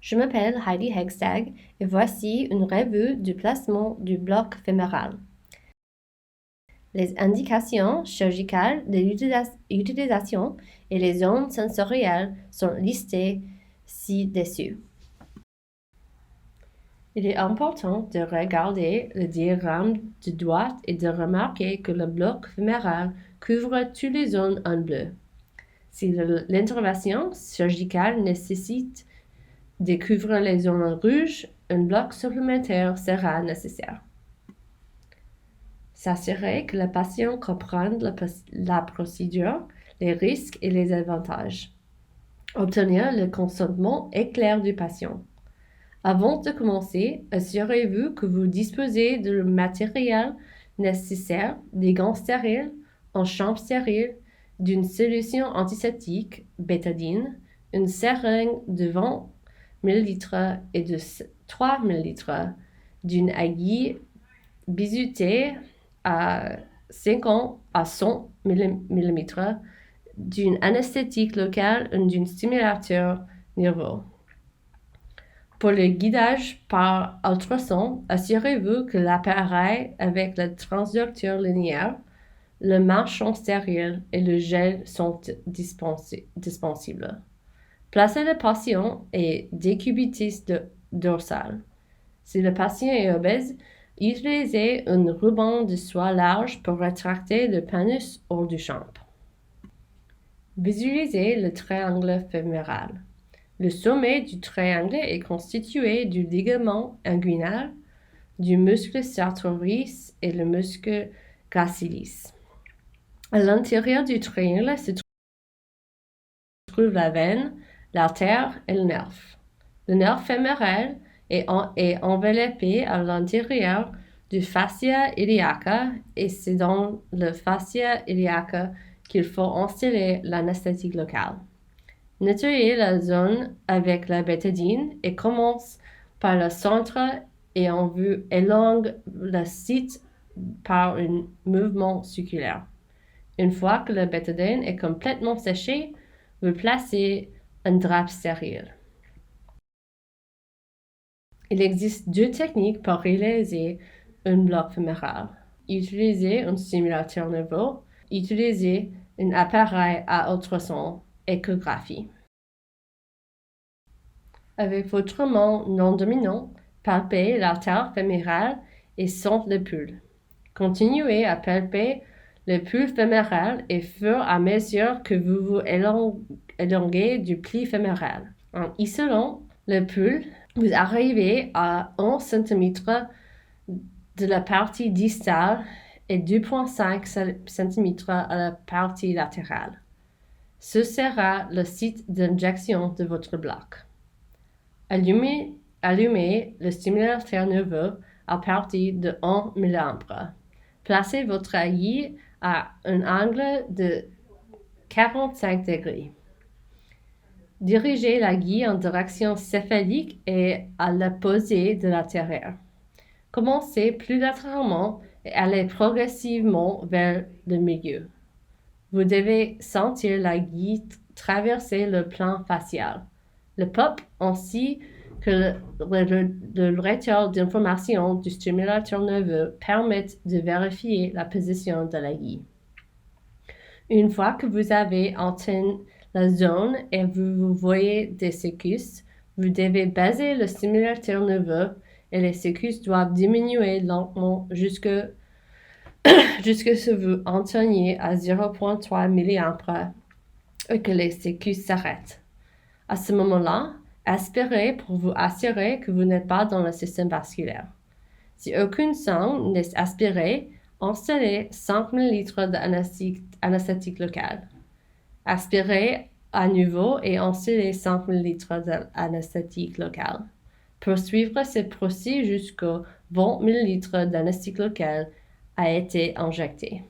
Je m'appelle Heidi Hegstag et voici une revue du placement du bloc fémoral. Les indications chirurgicales de l'utilisation et les zones sensorielles sont listées ci-dessus. Il est important de regarder le diagramme de droite et de remarquer que le bloc fémoral couvre toutes les zones en bleu. Si l'intervention chirurgicale nécessite de couvrir les zones en rouge, un bloc supplémentaire sera nécessaire. S'assurer que le patient comprenne la procédure, les risques et les avantages. Obtenir le consentement éclair du patient. Avant de commencer, assurez-vous que vous disposez du matériel nécessaire, des gants stériles, en chambre stérile, d'une solution antiseptique, bétadine, une seringue de 20 ml et de 3 ml, d'une aiguille biseautée à 50 à 100 mm, d'une anesthétique locale ou d'un stimulateur nerveux. Pour le guidage par ultrason, assurez-vous que l'appareil avec le transducteur linéaire, le marchand stérile et le gel sont dispensables. Placez le patient et décubitus dorsal. Si le patient est obèse, utilisez un ruban de soie large pour rétracter le pénis hors du champ. Visualisez le triangle fémoral. Le sommet du triangle est constitué du ligament inguinal, du muscle sartorius et le muscle gracilis. À l'intérieur du triangle se trouve la veine, l'artère et le nerf. Le nerf fémoral est enveloppé à l'intérieur du fascia iliaca et c'est dans le fascia iliaca qu'il faut installer l'anesthétique locale. Nettoyez la zone avec la bétadine et commence par le centre et on vous élonge le site par un mouvement circulaire. Une fois que la bétadine est complètement séchée, vous placez un drap stérile. Il existe deux techniques pour réaliser un bloc fémoral. Utilisez un stimulateur nerveux, utilisez un appareil à ultrason, échographie. Avec votre main non dominante, palpez l'artère fémorale et sentez le pouls. Continuez à palper le pouls fémoral et fur et à mesure que vous vous élonguez du pli fémoral. En isolant le pouls, vous arrivez à 1 cm de la partie distale et 2,5 cm à la partie latérale. Ce sera le site d'injection de votre bloc. Allumez le stimulateur nerveux à partir de 1 mA. Placez votre aiguille à un angle de 45 degrés. Dirigez l'aiguille en direction céphalique et à l'opposé de l'intérieur. Commencez plus latéralement et allez progressivement vers le milieu. Vous devez sentir l'aiguille traverser le plan facial. Le pop ainsi que le retour d'information du stimulateur nerveux permettent de vérifier la position de l'aiguille. Une fois que vous avez atteint la zone et vous voyez des sécusses, vous devez baisser le stimulateur nerveux et les sécusses doivent diminuer lentement jusqu'à ce que vous atteigniez à 0,3 mA et que les sécusses s'arrêtent. À ce moment-là, aspirez pour vous assurer que vous n'êtes pas dans le système vasculaire. Si aucun sang n'est aspiré, installez 5 ml d'anesthétique locale. Aspirez à nouveau et installez 5 ml d'anesthétique locale. Poursuivre ce processus jusqu'au 20 ml d'anesthétique locale a été injecté.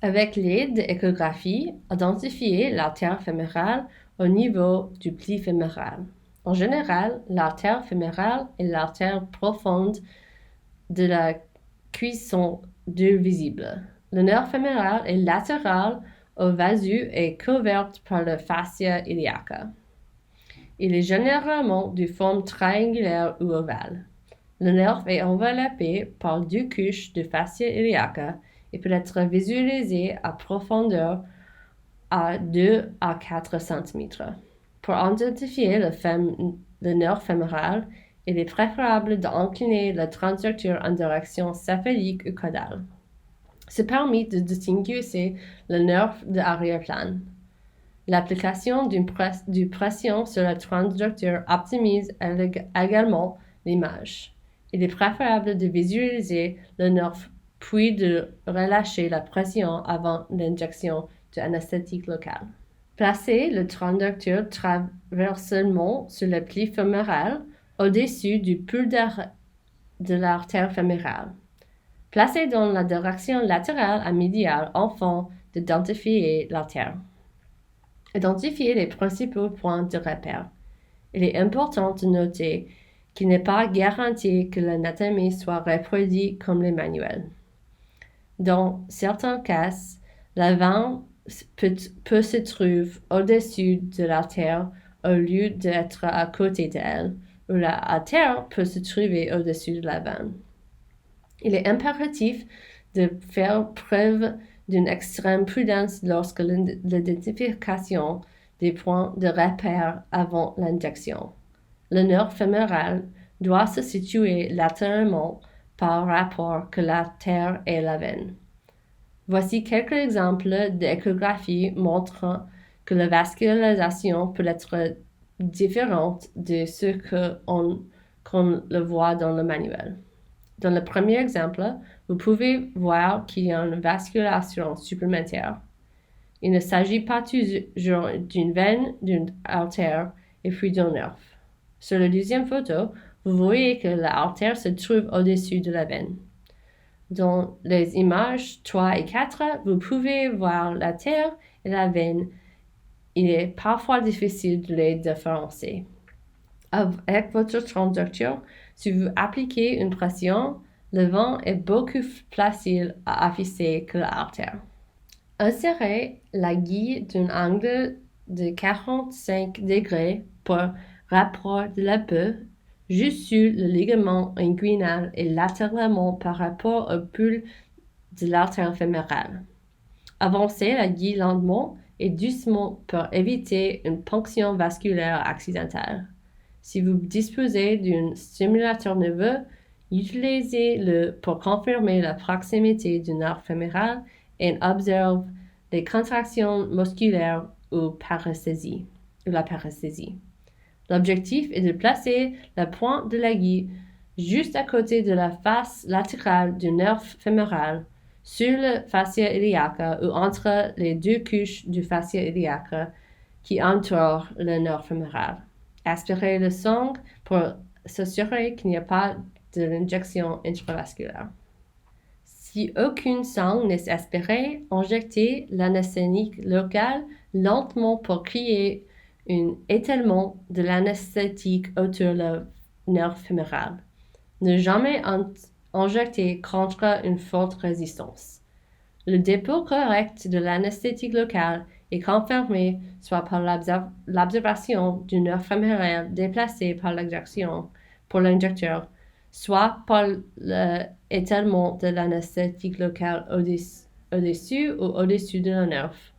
Avec l'aide d'échographie, identifiez l'artère fémorale au niveau du pli fémoral. En général, l'artère fémorale et l'artère profonde de la cuisse sont deux visibles. Le nerf fémoral est latéral au vasus est couverte par le fascia iliaca. Il est généralement de forme triangulaire ou ovale. Le nerf est enveloppé par 2 couches de fascia iliaca et peut être visualisé à profondeur à 2 à 4 cm. Pour identifier le nerf fémoral, il est préférable d'incliner la transducteur en direction céphalique ou caudale. Ce permet de distinguer le nerf de arrière-plan. L'application d'une pression sur le transducteur optimise également l'image. Il est préférable de visualiser le nerf puis de relâcher la pression avant l'injection de anesthésique local. Placez le transducteur transversalement sur le pli fémoral au-dessus du pouls de l'artère fémorale. Placez dans la direction latérale à médiale afin d'identifier l'artère. Identifiez les principaux points de repère. Il est important de noter qu'il n'est pas garanti que l'anatomie soit reproduite comme les manuels. Dans certains cas, la veine peut se trouver au-dessus de l'artère au lieu d'être à côté d'elle, ou l'artère peut se trouver au-dessus de la veine. Il est impératif de faire preuve d'une extrême prudence lorsque l'identification des points de repère avant l'injection. Le nerf fémoral doit se situer latéralement par rapport que l'artère et la veine. Voici quelques exemples d'échographie montrant que la vascularisation peut être différente de ce qu'on le voit dans le manuel. Dans le premier exemple, vous pouvez voir qu'il y a une vascularisation supplémentaire. Il ne s'agit pas toujours d'une veine, d'une artère et puis d'un nerf. Sur la deuxième photo, vous voyez que l'artère se trouve au-dessus de la veine. Dans les images 3 et 4, vous pouvez voir l'artère et la veine. Il est parfois difficile de les différencier. Avec votre transducteur, si vous appliquez une pression, le vent est beaucoup plus facile à afficher que l'artère. Insérez l'aiguille d'un angle de 45 degrés par rapport de la peau, juste sur le ligament inguinal et latéralement par rapport au pouls de l'artère fémorale. Avancez l'aiguille lentement et doucement pour éviter une ponction vasculaire accidentelle. Si vous disposez d'un stimulateur nerveux, utilisez-le pour confirmer la proximité du nerf fémoral et observe les contractions musculaires ou la paresthésie. L'objectif est de placer la pointe de l'aiguille juste à côté de la face latérale du nerf fémoral, sur le fascia iliaca ou entre les 2 couches du fascia iliaca qui entourent le nerf fémoral. Aspirez le sang pour s'assurer qu'il n'y a pas de l'injection intravasculaire. Si aucun sang n'est aspiré, injectez l'anesthésique local lentement pour créer un étalement de l'anesthésique autour du nerf fémoral. Ne jamais injecter contre une forte résistance. Le dépôt correct de l'anesthésique local est confirmé soit par l'observation du nerf fémoral déplacé par l'injection pour l'injecteur, soit par l'étalement de l'anesthésique local au-dessus ou au-dessus de la nerf,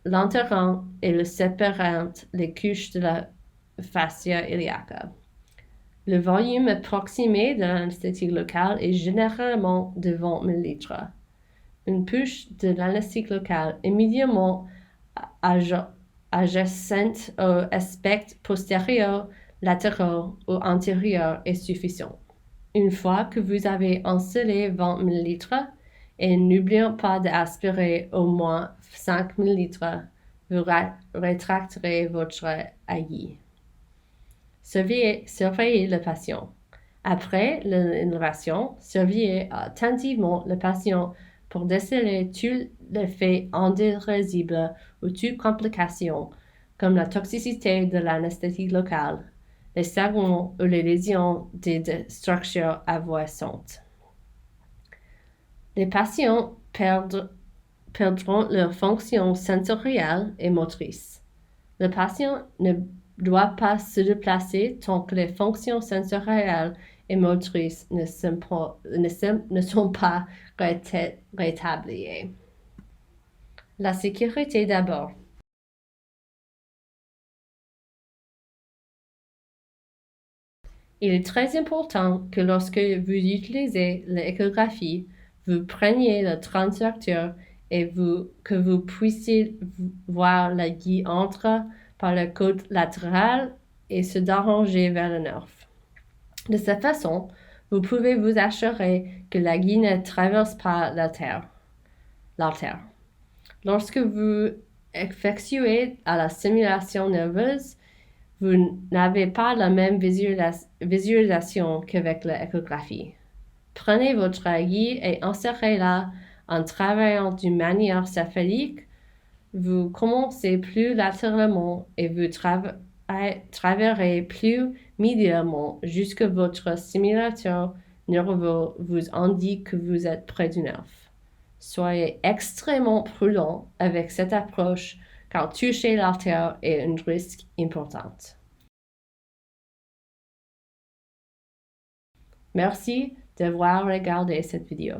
l'enterrant et le séparant les couches de la fascia iliaca. Le volume approximé de l'anesthésique local est généralement de 20 ml. Une couche de l'anesthésique local immédiatement adjacente aux aspects postérieurs, latéraux ou antérieurs est suffisant. Une fois que vous avez installé 20 ml, et n'oubliez pas d'aspirer au moins 5 ml, vous rétracterez votre aiguille. Surveillez le patient. Après l'inhalation, surveillez attentivement le patient pour déceler tout l'effet indésirable ou toute complication, comme la toxicité de l'anesthésie locale, les saignements ou les lésions des structures avoisinantes. Les patients perdent perdront leur fonction sensorielle et motrice. Le patient ne doit pas se déplacer tant que les fonctions sensorielles et motrices ne sont pas rétablies. La sécurité d'abord. Il est très important que lorsque vous utilisez l'échographie, vous preniez le transducteur et que vous puissiez voir la guie entrer par le côté latéral et se diriger vers le nerf. De cette façon, vous pouvez vous assurer que la guie ne traverse pas l'artère. Lorsque vous effectuez à la stimulation nerveuse, vous n'avez pas la même visualisation qu'avec l'échographie. Prenez votre guide et insérez-la en travaillant d'une manière céphalique. Vous commencez plus latéralement et vous travaillerez plus médialement jusque votre stimulateur nerveux vous indique que vous êtes près du nerf. Soyez extrêmement prudent avec cette approche car toucher l'artère est un risque important. Merci d'avoir regardé cette vidéo.